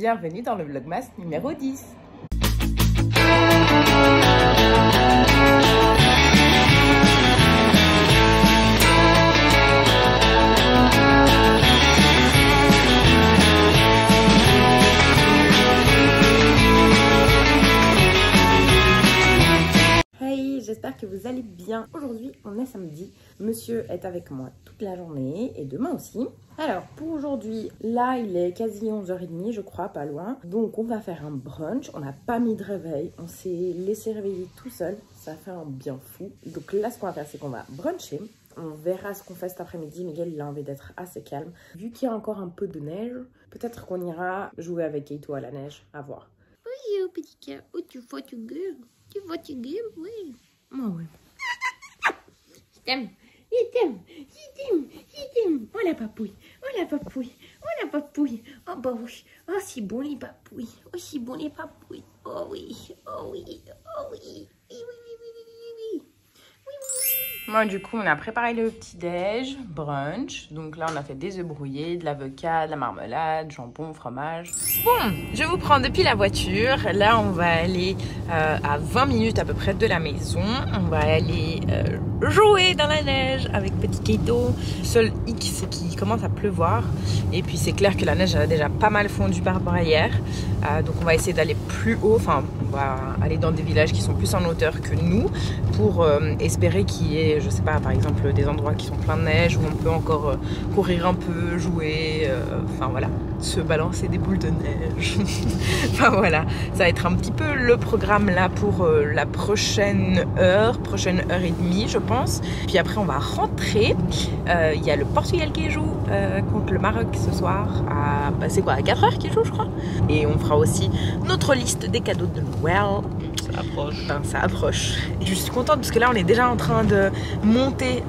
Bienvenue dans le Vlogmas numéro 10. Hey, j'espère que vous allez bien. Aujourd'hui, on est samedi. Monsieur est avec moi toute la journée et demain aussi. Alors, pour aujourd'hui, là, il est quasi 11h30, je crois, pas loin. Donc, on va faire un brunch. On n'a pas mis de réveil. On s'est laissé réveiller tout seul. Ça fait un bien fou. Donc là, ce qu'on va faire, c'est qu'on va bruncher. On verra ce qu'on fait cet après-midi. Miguel, il a envie d'être assez calme. Vu qu'il y a encore un peu de neige, peut-être qu'on ira jouer avec Keito à la neige. À voir. Oui, petit cœur. Oh, tu fatigues. Tu fatigues, oui. Oh, ouais. Je t'aime. Il t'aime. Il t'aime. Il t'aime. Oh la papouille. Oh la papouille. Oh la papouille. Oh bah oui. Oh c'est bon les papouilles. Oh c'est bon les papouilles. Oh oui. Oh oui. Oh oui. Oui, oui, oui, oui, oui, oui. Oui, oui. Moi, du coup, on a préparé le petit-déj, brunch. Donc là, on a fait des œufs brouillés, de l'avocat, de la marmelade, jambon, fromage. Bon, je vous prends depuis la voiture. Là, on va aller à 20 minutes à peu près de la maison. On va aller jouer dans la neige avec petit Keito. Le seul hic, c'est qu'il commence à pleuvoir. Et puis, c'est clair que la neige a déjà pas mal fondu par rapport à hier. Donc, on va essayer d'aller plus haut. Enfin, on va aller dans des villages qui sont plus en hauteur que nous pour espérer qu'il y ait, je sais pas, par exemple, des endroits qui sont pleins de neige où on peut encore courir un peu, jouer, enfin voilà, se balancer des boules de neige. Enfin voilà, ça va être un petit peu le programme là pour la prochaine heure et demie, je pense. Puis après, on va rentrer. Il y a le Portugal qui joue contre le Maroc ce soir à, bah, c'est quoi, à 4h qu'ils jouent, je crois. Et on fera aussi notre liste des cadeaux de Noël. Ça approche. Enfin, ça approche. Je suis contente parce que là, on est déjà en train de monter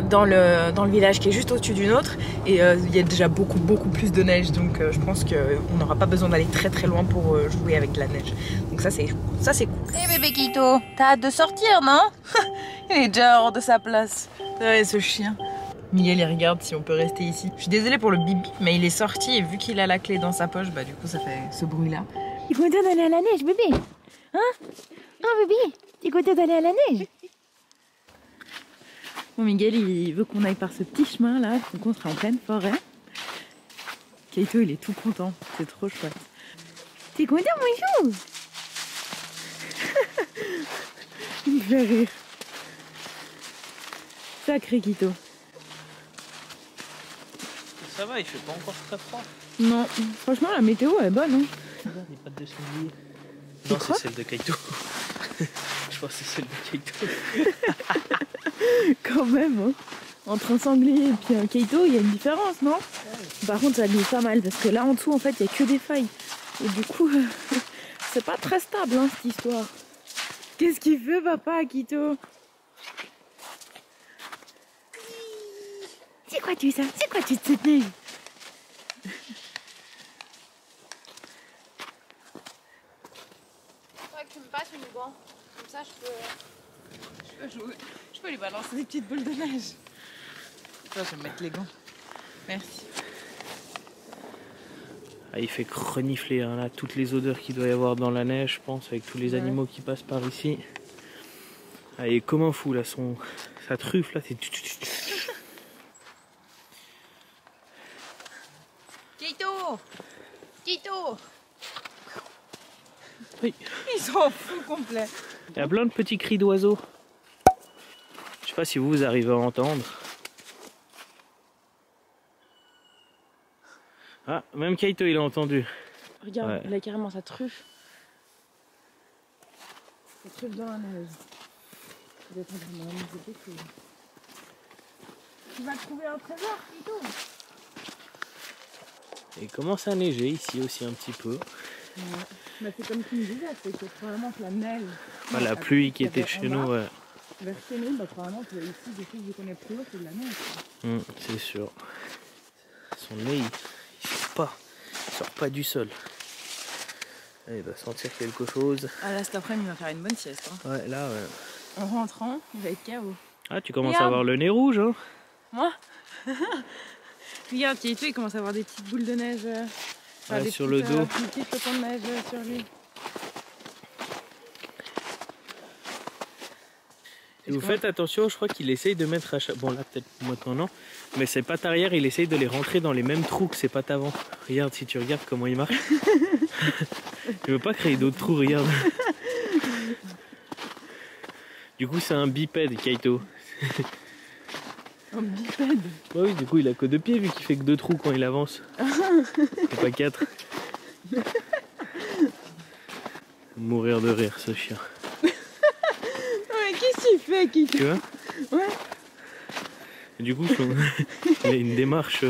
dans le village qui est juste au-dessus du nôtre. Et il y a déjà beaucoup plus de neige. Donc je pense qu'on n'aura pas besoin d'aller très loin pour jouer avec de la neige. Donc ça, c'est cool. Eh bébé Keito, t'as hâte de sortir, non? Il est déjà hors de sa place. Ouais, ce chien. Miguel, il regarde si on peut rester ici. Je suis désolée pour le bibi, mais il est sorti et vu qu'il a la clé dans sa poche, bah du coup, ça fait ce bruit-là. T'es content d'aller à la neige, bébé? Hein? Oh bébé, t'es content d'aller à la neige? Bon, Miguel, il veut qu'on aille par ce petit chemin là, donc on sera en pleine forêt. Keito, il est tout content, c'est trop chouette. T'es content, mon chou? Il me fait rire. Sacré Keito. Ça va, il fait pas encore très froid. Non, franchement, la météo elle est bonne. Hein. Regarde les pattes de sanglier. Non, c'est celle de Keito. Je pense que c'est celle de Keito. Quand même, hein. Entre un sanglier et puis un Keito, il y a une différence, non? Par contre, ça glisse pas mal parce que là en dessous, en fait, il y a que des failles. Et du coup, c'est pas très stable, hein, cette histoire. Qu'est-ce qu'il fait, papa, Keito? C'est quoi tu ça? C'est quoi tu cette neige? Faudrait que tu me passes une gant. Comme ça, je peux lui balancer des petites boules de neige. Toi, je vais me mettre les gants. Merci. Ah, il fait renifler hein, là, toutes les odeurs qu'il doit y avoir dans la neige, je pense, avec tous les animaux qui passent par ici. Ah, il est comme un fou là, sa truffe là, c'est... Keito! Keito! Oui. Ils s'en foutent complet. Il y a plein de petits cris d'oiseaux. Je sais pas si vous arrivez à entendre. Ah, même Keito il a entendu. Regarde, Ouais. il a carrément sa truffe. Sa truffe dans la neige. Il est en train de ramasser des choses. Tu vas trouver un trésor, Keito? Il commence à neiger ici aussi un petit peu. Ouais. Mais c'est comme tu me disais, c'est que probablement que la neige... Ah, la pluie qui était chez nous, ouais. Vers chez nous, bah, probablement que ici, des choses que je connais plus haut, c'est de la neige. C'est sûr. Son nez, il sort pas du sol. Il va sentir quelque chose. Ah là, cet après-midi, il va faire une bonne sieste. Hein. Ouais, là, ouais. En rentrant, il va être KO. Ah, tu commences à avoir le nez rouge, hein? Moi? Regarde, Keito, il commence à avoir des petites boules de neige Faire des sur le dos. Des petits flocons de neige sur lui. Et vous faites attention, je crois qu'il essaye de mettre à chaque... Bon là peut-être maintenant non, mais ses pattes arrière, il essaye de les rentrer dans les mêmes trous que ses pattes avant. Regarde, si tu regardes comment il marche. Je veux pas créer d'autres trous, regarde. Du coup c'est un bipède, Kaito. Un bipède. Bah oui, du coup il a que 2 pieds vu qu'il fait que 2 trous quand il avance. Et pas 4. Mourir de rire ce chien. Mais qu'est-ce qu'il fait, Kiki? Tu vois? Ouais. Et du coup il a une démarche.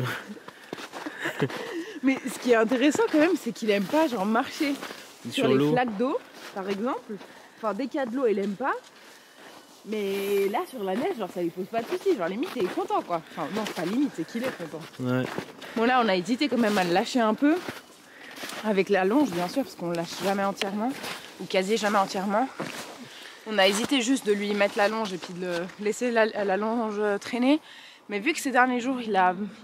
Mais ce qui est intéressant quand même, c'est qu'il aime pas genre marcher sur les l'eau. flaques d'eau, par exemple. Enfin, dès qu'il y a de l'eau, il aime pas. Mais là, sur la neige, genre, ça lui pose pas de soucis. Genre, limite, il est content, quoi. Enfin, non, c'est pas limite, c'est qu'il est content. Ouais. Bon, là, on a hésité quand même à le lâcher un peu. Avec la longe, bien sûr, parce qu'on le lâche jamais entièrement. Ou quasi jamais entièrement. On a hésité juste de lui mettre la longe et puis de le laisser la longe traîner. Mais vu que ces derniers jours, il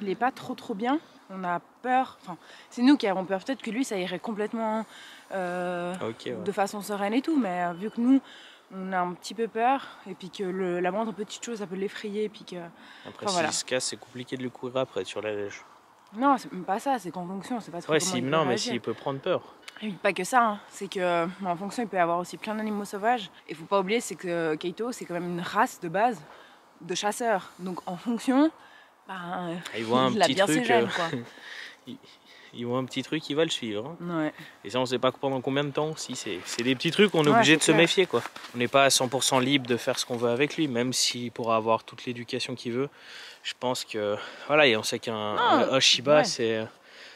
est pas trop bien, on a peur. Enfin, c'est nous qui avons peur. Peut-être que lui, ça irait complètement de façon sereine et tout. Mais vu que nous, on a un petit peu peur. Et puis que la moindre petite chose, ça peut l'effrayer. Puis que... Après, enfin, s'il se casse, c'est compliqué de le courir après sur la neige. Non, c'est même pas ça. C'est qu'en fonction, c'est pas trop Ouais, comment si, il peut non, mais réagir. s'il peut prendre peur. Et pas que ça, hein. C'est que en fonction il peut y avoir aussi plein d'animaux sauvages. Et faut pas oublier c'est que Kaito c'est quand même une race de base de chasseurs. Donc en fonction, ben, Il voit un il a petit bien truc, ses gènes, quoi. il voit un petit truc, il va le suivre. Hein. Ouais. Et ça, on sait pas pendant combien de temps. Si c'est des petits trucs, on est Ouais, obligé de se clair. méfier, quoi. On n'est pas à 100% libre de faire ce qu'on veut avec lui, même s'il pourra avoir toute l'éducation qu'il veut. Je pense que voilà, et on sait qu'un Shiba, ouais.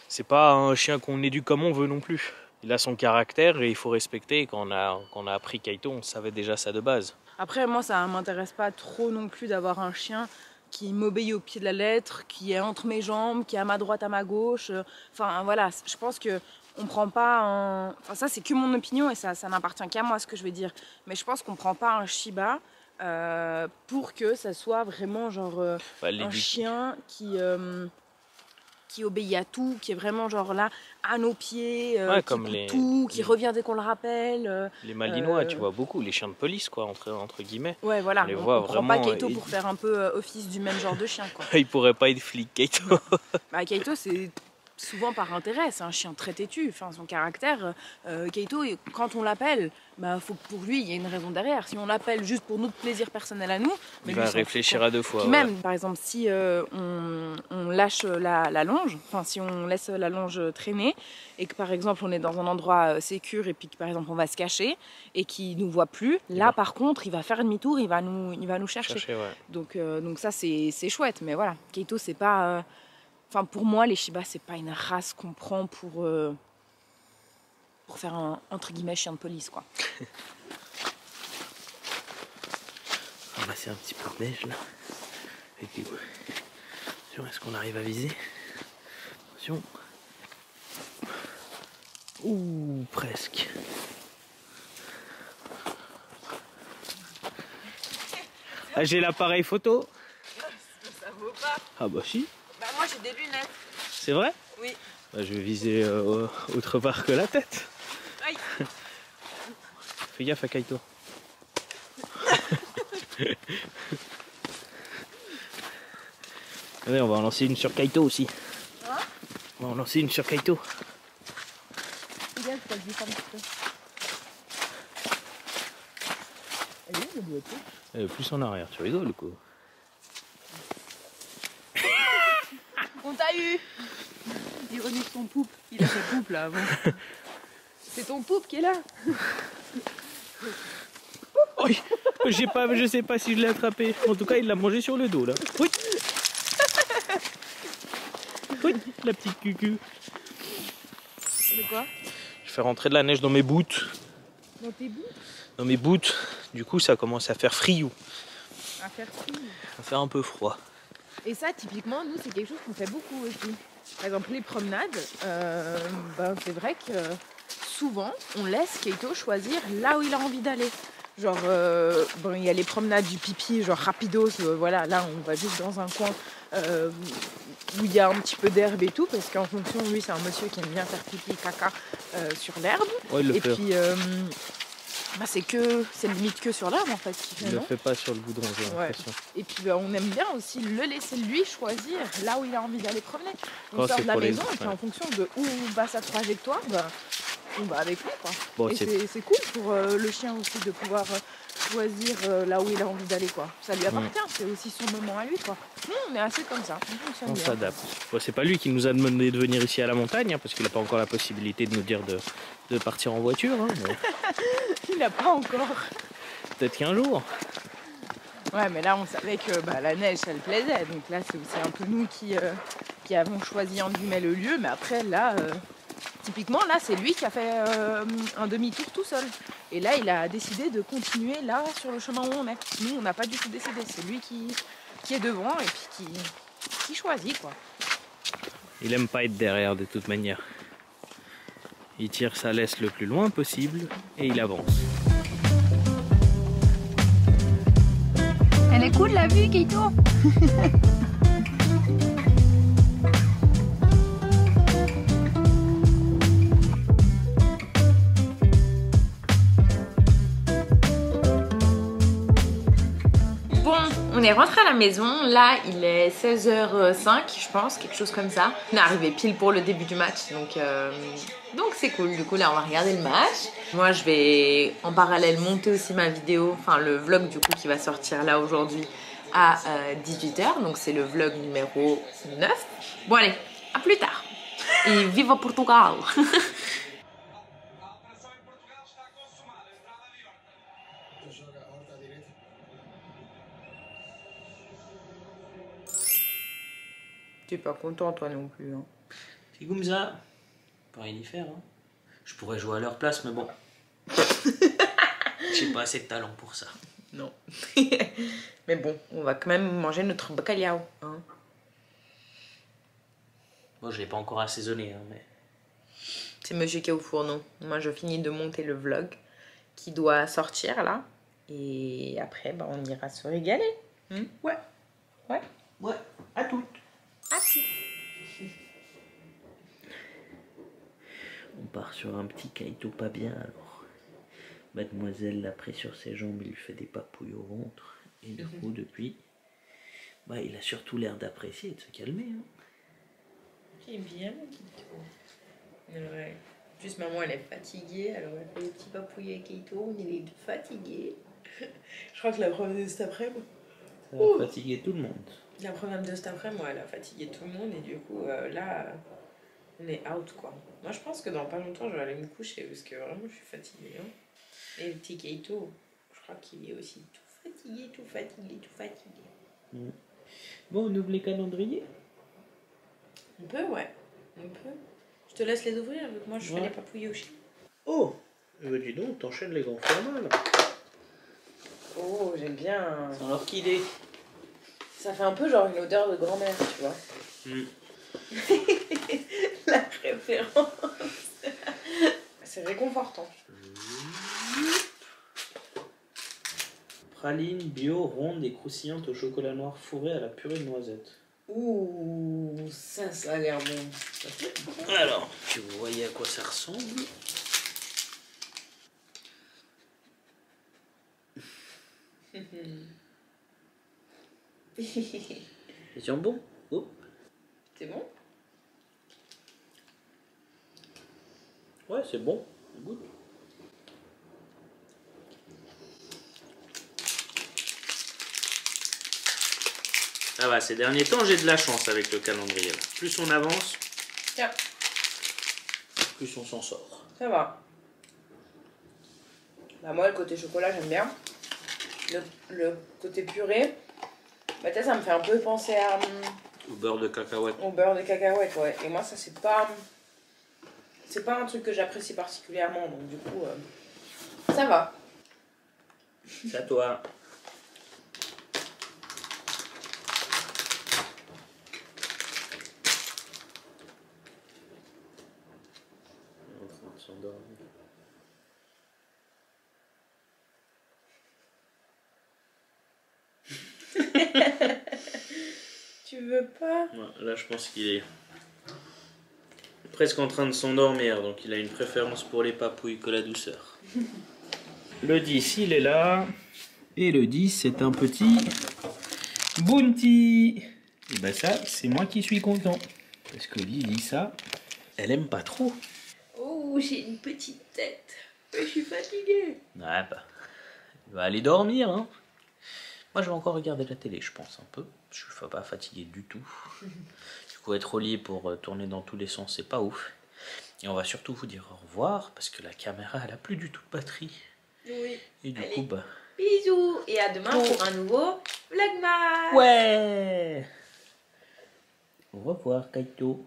c'est pas un chien qu'on éduque comme on veut non plus. Il a son caractère et il faut respecter. Quand on a appris Kaito, on savait déjà ça de base. Après moi ça m'intéresse pas trop non plus d'avoir un chien qui m'obéit au pied de la lettre, qui est entre mes jambes, qui est à ma droite, à ma gauche. Enfin voilà, je pense que on prend pas un... Enfin ça c'est que mon opinion et ça n'appartient qu'à moi ce que je vais dire. Mais je pense qu'on prend pas un Shiba pour que ça soit vraiment genre un chien qui obéit à tout, qui est vraiment genre là à nos pieds, ouais, qui comme écoute tout, qui revient dès qu'on le rappelle. Les Malinois, tu vois beaucoup, les chiens de police quoi, entre guillemets. Ouais voilà, on les on voit prend vraiment, pas Kaito pour faire un peu office du même genre de chien quoi. Il pourrait pas être flic Kaito. Bah, Kaito c'est souvent par intérêt, c'est un chien très têtu, enfin son caractère, Kaito quand on l'appelle, bah faut que pour lui il y ait une raison derrière. Si on l'appelle juste pour notre plaisir personnel à nous, mais il va réfléchir à 2 fois. Puis même par exemple si on lâche la longe, enfin si on laisse la longe traîner et que par exemple on est dans un endroit sécure et puis que par exemple on va se cacher et qu'il nous voit plus, là par contre il va faire demi-tour, il va nous chercher. Ouais. Donc ça c'est chouette, mais voilà, Kaito c'est pas enfin, pour moi, les Shiba, c'est pas une race qu'on prend pour faire un, entre guillemets, chien de police, quoi. On va passer un petit peu de neige, là. Et puis, attention, est-ce qu'on arrive à viser? Attention. Ouh, presque. Ah, j'ai l'appareil photo. Ça vaut pas. Ah bah si. Bah moi, j'ai des lunettes. C'est vrai? Oui. Bah, je vais viser autre part que la tête. Aïe. Fais gaffe à Kaito. Allez, on va en lancer une sur Kaito aussi. Hein? On va en lancer une sur Kaito. Regarde, ça glisse un petit peu. Elle est où, le boîtier? Elle est plus en arrière, tu rigoles quoi. On t'a eu. Ironie de ton poupe. Il a sa poupe là avant. C'est ton poupe qui est là. Oh, je sais pas si je l'ai attrapé. En tout cas, il l'a mangé sur le dos là. Oui. Oui, la petite cucu. De quoi? Je fais rentrer de la neige dans mes boots. Dans tes bouts? Dans mes boots. Du coup, ça commence à faire friou. À faire fou. À faire un peu froid. Et ça, typiquement, nous, c'est quelque chose qu'on fait beaucoup aussi. Par exemple, les promenades, c'est vrai que souvent, on laisse Kaito choisir là où il a envie d'aller. Genre, il y a les promenades du pipi, genre rapidos, voilà, là, on va juste dans un coin où il y a un petit peu d'herbe et tout, parce qu'en fonction, lui, c'est un monsieur qui aime bien faire pipi et caca sur l'herbe. Ouais, il le Et fait. puis, c'est limite que sur l'herbe en fait qu'il fait, Il le non? fait pas sur le goudron, j'ai Ouais. l'impression. Et puis on aime bien aussi le laisser lui choisir là où il a envie d'aller promener. On Quand sort c'est de la pour les- maison et puis ouais. en fonction de où va sa trajectoire, bah, on va avec lui quoi. Bon, Et c'est- c'est cool pour le chien aussi de pouvoir choisir là où il a envie d'aller quoi. Ça lui appartient, c'est aussi son moment à lui quoi. Nous on est assez comme ça, on fonctionne On bien. s'adapte. Bon, c'est pas lui qui nous a demandé de venir ici à la montagne, hein, parce qu'il n'a pas encore la possibilité de nous dire de partir en voiture. Hein, mais Il n'a pas encore. peut-être qu'un jour. Ouais mais là on savait que la neige ça le plaisait, donc là c'est aussi un peu nous qui avons choisi en guillemets le lieu, mais après là... Typiquement, là, c'est lui qui a fait un demi-tour tout seul. Et là, il a décidé de continuer là, sur le chemin où on est. Nous, on n'a pas du tout décidé. C'est lui qui est devant et puis qui choisit, quoi. Il aime pas être derrière de toute manière. Il tire sa laisse le plus loin possible et il avance. Elle est cool la vue, Keito. On est rentré à la maison, là il est 16h05 je pense, quelque chose comme ça. On est arrivé pile pour le début du match, donc c'est cool. Du coup là on va regarder le match. Moi je vais en parallèle monter aussi ma vidéo, enfin le vlog du coup qui va sortir là aujourd'hui à 18h, donc c'est le vlog numéro 9. Bon allez, à plus tard et viva Portugal. T'es pas content toi non plus hein. C'est comme ça. Pas rien y faire. Hein. Je pourrais jouer à leur place, mais bon. J'ai pas assez de talent pour ça. Non. Mais bon, on va quand même manger notre bacalhau. Hein. Bon, je l'ai pas encore assaisonné, hein, mais... C'est monsieur qui est au fourneau. Moi, je finis de monter le vlog qui doit sortir là. Et après, on ira se régaler. Ouais. Ouais. Ouais. À toutes. À tout. On part sur un petit Keito pas bien alors. Mademoiselle l'a pris sur ses jambes, il lui fait des papouilles au ventre. Et du coup, depuis, il a surtout l'air d'apprécier et de se calmer. Hein. C'est bien, Keito. Ouais. Juste maman, elle est fatiguée, alors elle fait des petits papouilles avec Keito, il est fatigué. Je crois que la preuve de cet après-midi. Ça va fatiguer tout le monde. La preuve de cet après-midi, elle a fatigué tout le monde et du coup, là, on est out quoi. Moi, je pense que dans pas longtemps, je vais aller me coucher parce que vraiment, je suis fatiguée. Hein. Et le petit Keito, je crois qu'il est aussi tout fatigué. Bon, on ouvre les calendriers. On peut, ouais. On peut. Je te laisse les ouvrir, vu que moi, je fais les papouilles au chien. Oh, dis donc, t'enchaînes les grands formats là. Oh, j'aime bien. C'est un orchidée. Ça fait un peu genre une odeur de grand-mère, tu vois. La référence. C'est réconfortant. Praline bio, ronde et croustillante au chocolat noir fourré à la purée de noisette. Ouh, ça a l'air bon. Alors, que vous voyez à quoi ça ressemble. C'est sent bon. Oh. C'est bon? Ouais, c'est bon. Goûte. Ça va, ces derniers temps, j'ai de la chance avec le calendrier. Là. Plus on avance, Tiens, plus on s'en sort. ça va. Bah moi, le côté chocolat, j'aime bien. Le côté purée, bah ça me fait un peu penser à... Au beurre de cacahuète. Au beurre de cacahuète, ouais. Et moi, ça, c'est pas un truc que j'apprécie particulièrement. Donc, du coup, ça va. C'est à toi. On est en train de s'endormir. Tu Tu veux pas? Ouais, là, je pense qu'il est presque en train de s'endormir, donc il a une préférence pour les papouilles que la douceur. Le 10, il est là. Et le 10, c'est un petit Bounty. Et ben ça, c'est moi qui suis content. Parce que Lily, ça, elle aime pas trop. Oh, j'ai une petite tête. Je suis fatiguée. Ouais, bah, il va aller dormir, hein. Moi, je vais encore regarder la télé, je pense, un peu. Je suis pas fatigué du tout. Du coup, être au lit pour tourner dans tous les sens, c'est pas ouf. Et on va surtout vous dire au revoir, parce que la caméra, elle a plus du tout de batterie. Oui. Et du coup, bah... Bisous. Et à demain pour un nouveau Vlogmas. Ouais! Au revoir, Kaito.